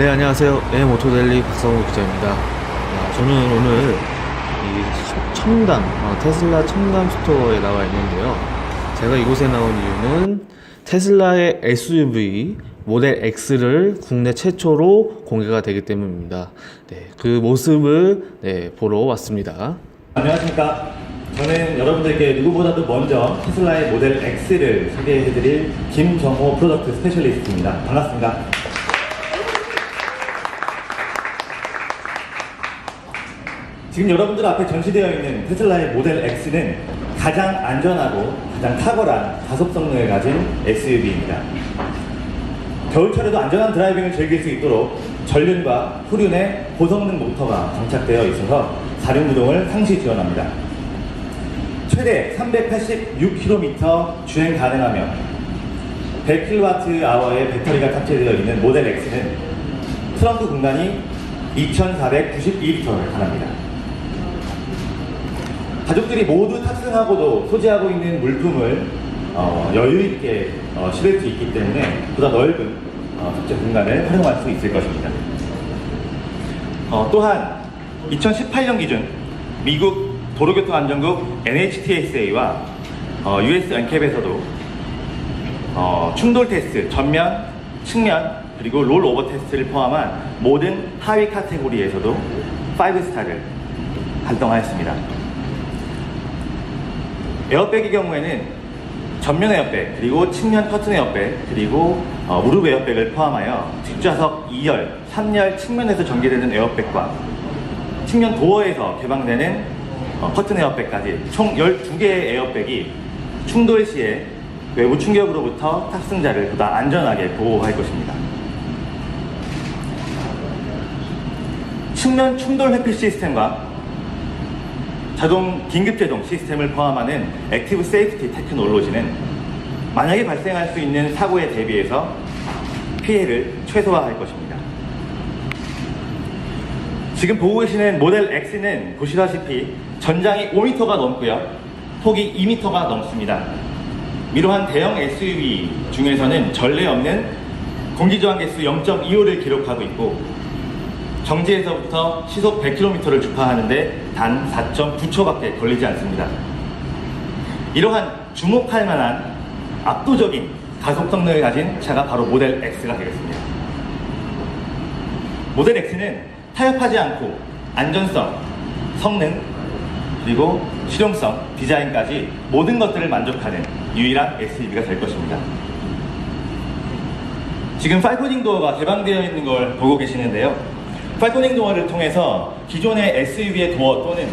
네, 안녕하세요. 모토데일리 박성우 기자입니다. 저는 오늘 이 테슬라 첨단 스토어에 나와 있는데요. 제가 이곳에 나온 이유는 테슬라의 SUV 모델 X를 국내 최초로 공개가 되기 때문입니다. 네, 그 모습을 보러 왔습니다. 안녕하십니까. 저는 여러분들께 누구보다도 먼저 테슬라의 모델 X를 소개해드릴 김정호 프로덕트 스페셜리스트입니다. 반갑습니다. 지금 여러분들 앞에 전시되어 있는 테슬라의 모델 X는 가장 안전하고 가장 탁월한 가속 성능을 가진 SUV입니다. 겨울철에도 안전한 드라이빙을 즐길 수 있도록 전륜과 후륜에 고성능 모터가 장착되어 있어서 사륜구동을 상시 지원합니다. 최대 386km 주행 가능하며 100kWh의 배터리가 탑재되어 있는 모델 X는 트렁크 공간이 2,492리터를 가납니다. 가족들이 모두 탑승하고도 소지하고 있는 물품을 여유있게 실을 수 있기 때문에 보다 넓은 탑재 공간을 활용할 수 있을 것입니다. 또한 2018년 기준 미국 도로교통안전국 NHTSA와 US NCAP에서도 충돌 테스트, 전면, 측면, 그리고 롤오버 테스트를 포함한 모든 하위 카테고리에서도 5스타를 달성하였습니다. 에어백의 경우에는 전면 에어백, 그리고 측면 커튼 에어백, 그리고 무릎 에어백을 포함하여 뒷좌석 2열, 3열 측면에서 전개되는 에어백과 측면 도어에서 개방되는 커튼 에어백까지 총 12개의 에어백이 충돌 시에 외부 충격으로부터 탑승자를 보다 안전하게 보호할 것입니다. 측면 충돌 회피 시스템과 자동 긴급 제동 시스템을 포함하는 액티브 세이프티 테크놀로지는 만약에 발생할 수 있는 사고에 대비해서 피해를 최소화할 것입니다. 지금 보고 계시는 모델 X는 보시다시피 전장이 5m가 넘고요, 폭이 2m가 넘습니다. 이러한 대형 SUV 중에서는 전례 없는 공기저항 개수 0.25를 기록하고 있고 정지에서부터 시속 100km를 주파하는데 단 4.9초밖에 걸리지 않습니다. 이러한 주목할 만한 압도적인 가속 성능을 가진 차가 바로 모델 X가 되겠습니다. 모델 X는 타협하지 않고 안전성, 성능, 그리고 실용성, 디자인까지 모든 것들을 만족하는 유일한 SUV가 될 것입니다. 지금 팔코닝 도어가 개방되어 있는 걸 보고 계시는데요. 팔코닝 도어를 통해서 기존의 SUV의 도어 또는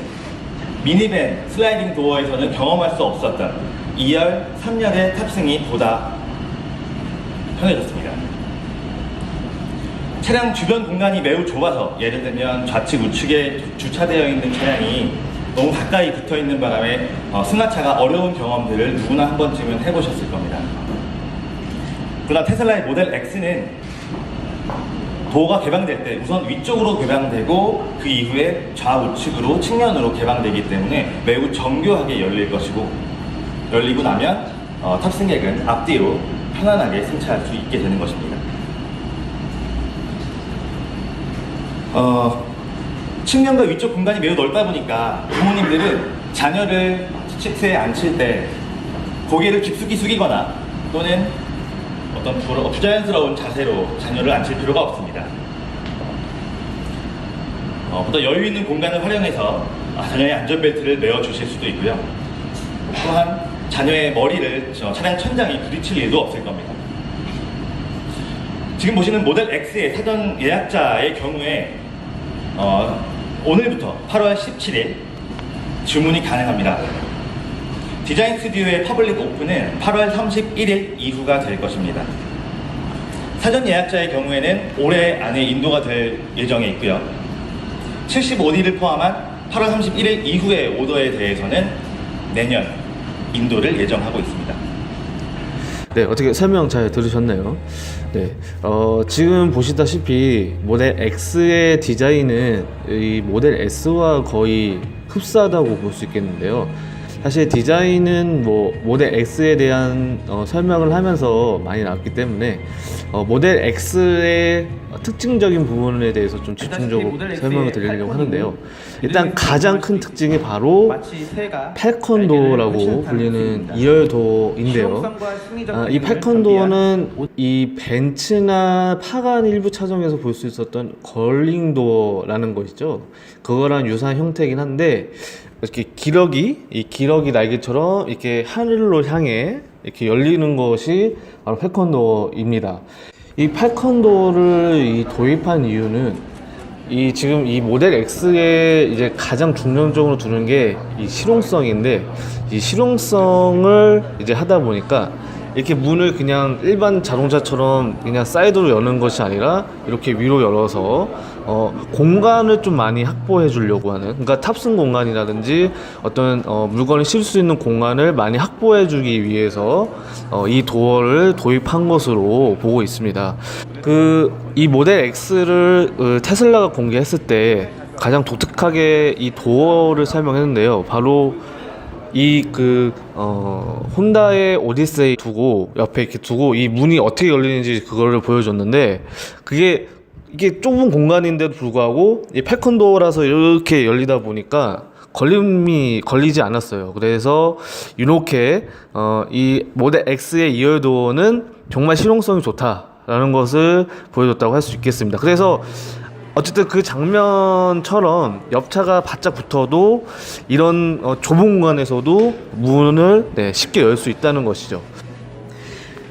미니밴, 슬라이딩 도어에서는 경험할 수 없었던 2열, 3열의 탑승이 보다 편해졌습니다. 차량 주변 공간이 매우 좁아서 예를 들면 좌측 우측에 주차되어 있는 차량이 너무 가까이 붙어 있는 바람에 승하차가 어려운 경험들을 누구나 한 번쯤은 해보셨을 겁니다. 그러나 테슬라의 모델 X는 도어가 개방될 때 우선 위쪽으로 개방되고 그 이후에 좌우측으로 측면으로 개방되기 때문에 매우 정교하게 열릴 것이고, 열리고 나면 탑승객은 앞뒤로 편안하게 승차할 수 있게 되는 것입니다. 측면과 위쪽 공간이 매우 넓다 보니까 부모님들은 자녀를 시트에 앉힐 때 고개를 깊숙이 숙이거나 또는 어떤 부자연스러운 자세로 자녀를 앉힐 필요가 없습니다. 보다 여유 있는 공간을 활용해서 자녀의 안전벨트를 매어 주실 수도 있고요. 또한 자녀의 머리를 차량 천장에 부딪힐 일도 없을 겁니다. 지금 보시는 모델 X의 사전 예약자의 경우에 오늘부터 8월 17일 주문이 가능합니다. 디자인 스튜디오의 퍼블릭 오픈은 8월 31일 이후가 될 것입니다. 사전 예약자의 경우에는 올해 안에 인도가 될 예정에 있고요. 75D를 포함한 8월 31일 이후의 오더에 대해서는 내년 인도를 예정하고 있습니다. 네, 어떻게 설명 잘 들으셨나요? 네, 지금 보시다시피 모델 X의 디자인은 이 모델 S와 거의 흡사하다고 볼 수 있겠는데요. 사실 디자인은 뭐 모델 X에 대한 설명을 하면서 많이 나왔기 때문에 모델 X의 특징적인 부분에 대해서 좀 집중적으로 설명을 드리려고 하는데요. 일단 가장 큰 특징이 바로 팔컨도어라고 불리는 2열도어인데요. 이 팔컨도어는 이 벤츠나 파간 일부 차종에서 볼 수 있었던 걸링도어라는 것이죠. 그거랑 유사한 형태이긴 한데 이렇게 이 기러기 날개처럼 이렇게 하늘로 향해 이렇게 열리는 것이 바로 팔컨도어입니다. 이 팔컨도어를 도입한 이유는 지금 이 모델 X에 이제 가장 중점적으로 두는 게 이 실용성인데, 이 실용성을 이제 하다 보니까 이렇게 문을 그냥 일반 자동차처럼 그냥 사이드로 여는 것이 아니라 이렇게 위로 열어서 공간을 좀 많이 확보해 주려고 하는, 그러니까 탑승 공간이라든지 어떤 물건을 실 수 있는 공간을 많이 확보해 주기 위해서 이 도어를 도입한 것으로 보고 있습니다. 이 모델 X를 테슬라가 공개했을 때 가장 독특하게 이 도어를 설명했는데요. 바로 혼다의 오디세이 두고 옆에 이렇게 두고 이 문이 어떻게 열리는지 그거를 보여줬는데, 이게 좁은 공간인데도 불구하고 이 팔컨도어라서 이렇게 열리다 보니까 걸리지 않았어요. 그래서 이렇게 이 모델 X의 2열도어는 정말 실용성이 좋다라는 것을 보여줬다고 할 수 있겠습니다. 그래서 어쨌든 그 장면처럼 옆차가 바짝 붙어도 이런 좁은 공간에서도 문을 쉽게 열 수 있다는 것이죠.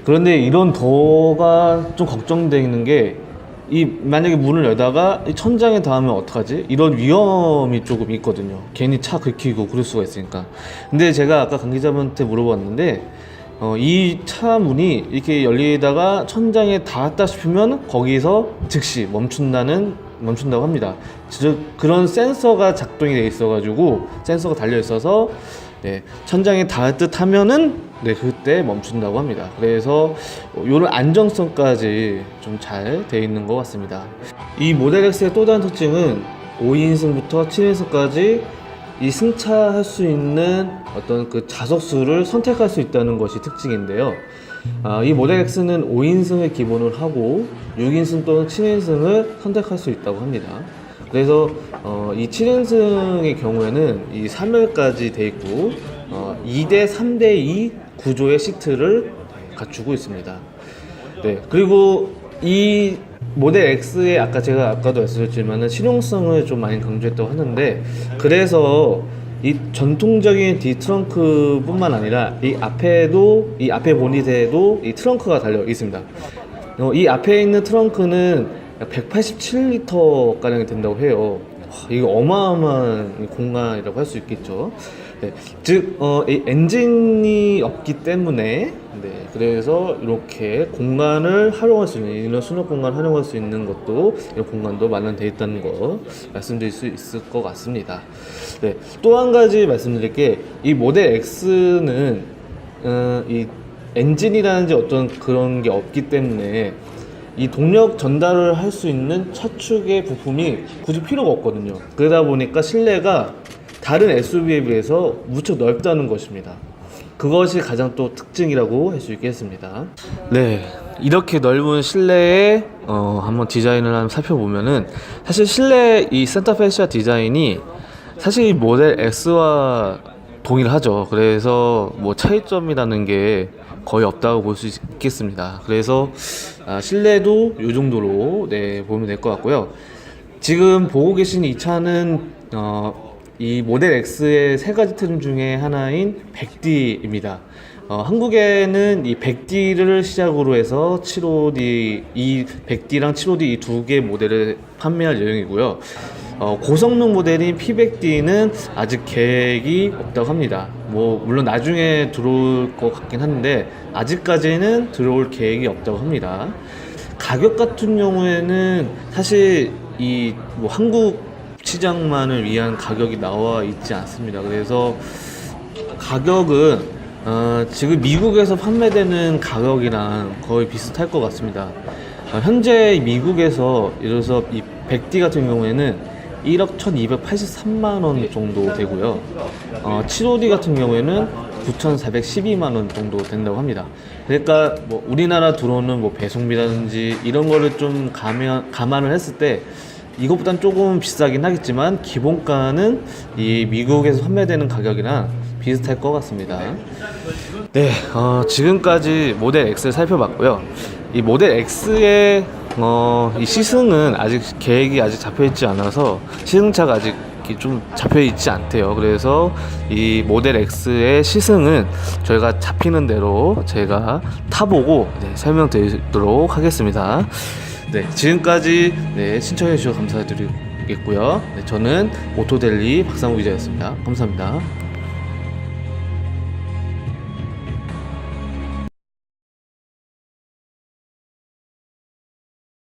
그런데 이런 도어가 좀 걱정되는 게, 만약에 문을 열다가 이 천장에 닿으면 어떡하지? 이런 위험이 조금 있거든요. 괜히 차 긁히고 그럴 수가 있으니까. 근데 제가 아까 관계자분한테 물어봤는데, 이 차 문이 이렇게 열리다가 천장에 닿았다 싶으면 거기서 즉시 멈춘다고 합니다. 즉 그런 센서가 작동이 돼 있어가지고, 센서가 달려 있어서 천장에 닿을 듯 하면은 그때 멈춘다고 합니다. 그래서 이런 안정성까지 좀 잘 돼 있는 것 같습니다. 이 모델 X의 또 다른 특징은 5인승부터 7인승까지 이 승차할 수 있는 어떤 그 좌석수를 선택할 수 있다는 것이 특징인데요. 이 모델 X는 5인승을 기본으로 하고 6인승 또는 7인승을 선택할 수 있다고 합니다. 그래서 이 7인승의 경우에는 이 3열까지 돼 있고 2대 3대 2 구조의 시트를 갖추고 있습니다. 그리고 이 모델 X의 아까도 말씀드렸지만 실용성을 좀 많이 강조했다고 하는데, 그래서 이 전통적인 D 트렁크 뿐만 아니라 이 앞에 보닛에도 이 트렁크가 달려 있습니다. 이 앞에 있는 트렁크는 187리터 가량이 된다고 해요. 이거 어마어마한 공간이라고 할 수 있겠죠. 즉 이 엔진이 없기 때문에 그래서 이렇게 공간을 활용할 수 있는, 이런 수납 공간을 활용할 수 있는 것도, 이런 공간도 마련되어 있다는 거 말씀드릴 수 있을 것 같습니다. 또 한 가지 말씀드릴 게, 이 모델 X는 이 엔진이라든지 어떤 그런 게 없기 때문에 이 동력 전달을 할 수 있는 차축의 부품이 굳이 필요가 없거든요. 그러다 보니까 실내가 다른 SUV에 비해서 무척 넓다는 것입니다. 그것이 가장 또 특징이라고 할 수 있겠습니다. 이렇게 넓은 실내에 한번 디자인을 한번 살펴보면은, 사실 실내 이 센터 페시아 디자인이 사실 모델 X와 동일하죠. 그래서 뭐 차이점이라는 게 거의 없다고 볼 수 있겠습니다. 그래서 실내도 이 정도로 보면 될 것 같고요. 지금 보고 계신 이 차는 이 모델 X의 세 가지 트림 중에 하나인 100D입니다. 한국에는 이 100D를 시작으로 해서 75D, 이 100D랑 75D 이 두 개 모델을 판매할 예정이고요. 고성능 모델인 P100D는 아직 계획이 없다고 합니다. 물론 나중에 들어올 것 같긴 한데 아직까지는 들어올 계획이 없다고 합니다. 가격 같은 경우에는 사실 한국 시장만을 위한 가격이 나와 있지 않습니다. 그래서 가격은 지금 미국에서 판매되는 가격이랑 거의 비슷할 것 같습니다. 현재 미국에서 예를 들어서 이 100D 같은 경우에는 1억 1283만 원 정도 되고요. 7호D 같은 경우에는 9,412만 원 정도 된다고 합니다. 그러니까 뭐 우리나라 들어오는 뭐 배송비라든지 이런 거를 좀 감안을 했을 때 이것보단 조금 비싸긴 하겠지만 기본가는 이 미국에서 판매되는 가격이랑 비슷할 것 같습니다. 네, 지금까지 모델 X를 살펴봤고요. 이 모델 X의 이 시승은 아직 계획이 아직 잡혀있지 않아서 시승차가 아직 좀 잡혀있지 않대요. 그래서 이 모델 X의 시승은 저희가 잡히는 대로 제가 타보고 설명드리도록 하겠습니다. 네, 지금까지 시청해주셔서 감사드리겠고요. 저는 오토델리 박상우 기자였습니다. 감사합니다.